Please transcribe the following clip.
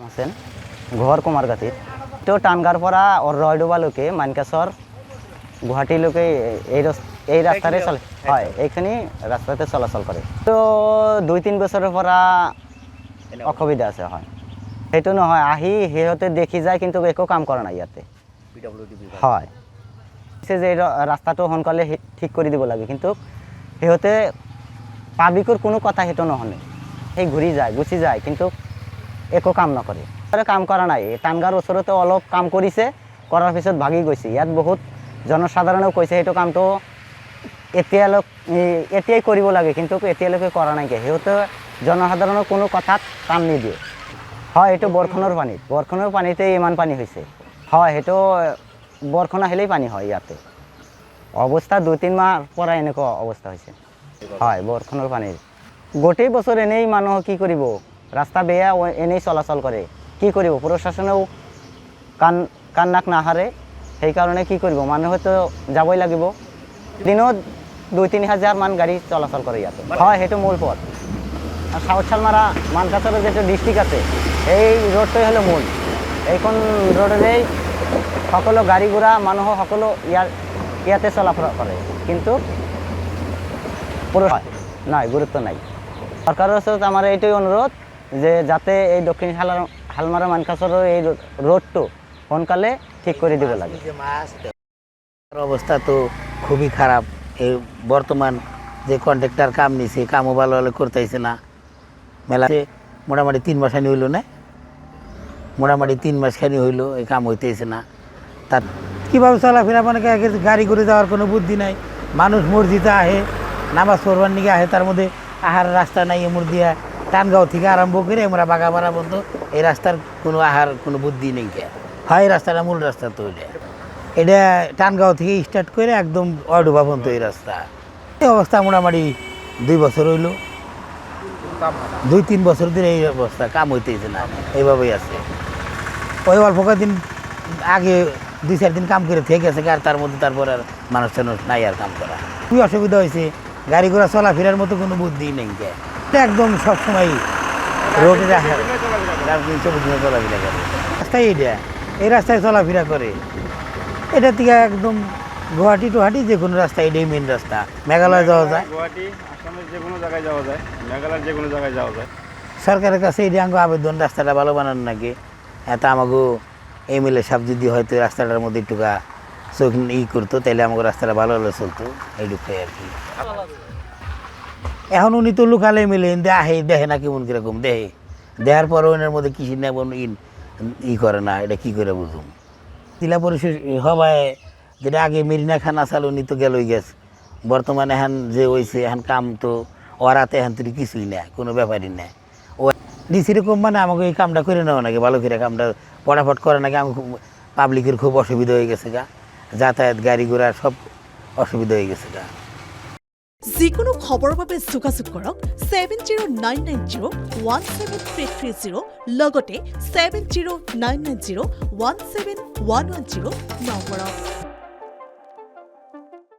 হোসেন ঘর কুমারগাতির তো টানগার পরা ওর রয়ডোবা লোকে মানকাসর গুয়াহাটি লোকে এই রাস্তাতে চলে হয় এইখানে রাস্তাতে চলাচল করে তো 2-3 বছরের পরা অসুবিধা আছে হয় সেইটো নহয় আহি সিহঁতে দেখি যায় কিন্তু একো কাম কৰা নাই ইয়াতে হয় যে এই ৰাস্তাটো সোনকালে ঠিক কৰি দিব লাগে কিন্তু সিহঁতে পাব্লিকৰ কোনো কথা সেইটো নহনে সেই ঘূৰি যায় গুচি যায় কিন্তু একো কাম নকৰে কাম কৰা নাই টানগাৰ ওচৰতে অলপ কাম কৰিছে কৰাৰ পিছত ভাগি গৈছে ইয়াত বহুত জনসাধাৰণেও কৈছে সেইটো কামটো এতিয়াই কৰিব লাগে কিন্তু এতিয়ালৈকে কৰা নাই সিহঁতে জনসাধাৰণৰ কোনো কথাত কাম নিদিয়ে হয় এইটো বৰষুণৰ পানীতে ইমান পানী হৈছে হয় সেইটো বৰষুণ আহিলেই পানী হয় ইয়াতে অৱস্থা 2-3 মাহৰ পৰা এনেকুৱা অৱস্থা হৈছে হয় বৰষুণৰ পানীৰ গোটেই বছৰ এনেই মানুহ কি কৰিব ৰাস্তা বেয়া এনেই চলাচল কৰে কি কৰিব প্ৰশাসনেও কাণ নাক নাহাৰে সেইকাৰণে কি কৰিব মানুহেতো যাবই লাগিব দিনত 2-3 হাজাৰ মান গাড়ী চলাচল কৰে ইয়াতে হয় সেইটো মূল পথ আর সাউথ শালমারা মানকাসরের যে ডিস্ট্রিক্ট আছে এই রোডটাই হলো মূল এইখন রোডেই সকলো গাড়ি ঘোড়া মানুহ সকলো ইয়াতে চলাফেরা করে কিন্তু নাই গুরুত্ব নাই সরকারের ওচৰত আমার এইটাই অনুরোধ যে যাতে এই দক্ষিণ শালমারা মানকাসরের এই রোডটো সোনকালে ঠিক করে দিব লাগে অবস্থা তো খুবই খারাপ এই বর্তমান যে কন্ট্রাক্টর কাম নিছে কামও ভালো করতেছে না মেলাতে মোটামুটি 3 মাস খানি হইল না মোটামুটি 3 মাস খানি হইল এই কাম হইতেছে না তার কীভাবে চলাফেরা মানে গাড়ি করে যাওয়ার কোনো বুদ্ধি নাই মানুষ মসজিদে আহে নামাজ পড়বার নিকে আহে তার মধ্যে আহার রাস্তা নাই এমর দিয়া টানগাঁও থেকে আরম্ভ করে আমরা বাগাবাড়া বন্ধ এই রাস্তার কোনো আহার কোনো বুদ্ধি নেই কে হয় এই রাস্তাটা মূল রাস্তা তো এটা টানগাঁও থেকে স্টার্ট করে একদম অডোবা পর্যন্ত এই রাস্তা এই অবস্থা মোটামুটি 2 বছর হইল 2-3 বছর ধরে এই অবস্থা কাম হইতেছে না এইভাবেই আছে ওই অল্প কয়েকদিন আগে 2-4 দিন কাম করে থেকে গেছে আর তার মধ্যে তারপর আর মানুষ নাই আর কাম করা খুবই অসুবিধা হয়েছে গাড়ি ঘোড়া চলাফেরার মতো কোনো বুদ্ধি নেই একদম সবসময় রোডে চলাফেরা করে রাস্তায় এই রাস্তায় চলাফেরা করে এটা থেকে একদম গুয়াহাটি টুহাটি যে কোনো রাস্তা এটাই মেন রাস্তা মেঘালয় যাওয়া যায় যে কোনো জায়গায় যাওয়া যায় মেঘালয়ের যে কোনো জায়গায় যাওয়া যায় সরকারের কাছে এই আঙ্গ আবেদন রাস্তাটা ভালো বানানো নাকি এত আমাকে এমএলএ সাহেব যদি হয়তো রাস্তাটার মধ্যে একটুকা চোখ করতো তাহলে আমাকে রাস্তাটা ভালো ভালো চলতো এইটুকুই আর কি এখন উনি তো লোকাল এমএলএ আহে দেখে না কেমন কিরকম দেখার পর ওনার মধ্যে কৃষি নেব করে না এটা কি করে বুঝুম জেলা পরিষদ সবাই যেটা আগে মেরিনা খান আসাল উনি তো গেলই গেছে বর্তমানে এখন যে হয়েছে এখন কাম তো ওরাতে এখন তুই কিছুই নেই কোনো ব্যাপারই নেই ও সেরকম মানে আমাকে এই কামটা করে নেওয়া নাকি ভালো করে কামটা ফটাফট করে নাকি আমি পাবলিকের খুব অসুবিধা হয়ে গেছে গা যাতায়াত গাড়ি ঘোড়া সব অসুবিধা হয়ে গেছে গা যিকোনো খবৰৰ বাবে যোগাযোগ কৰক 7099017330 লগতে 7099017110 নম্বৰত।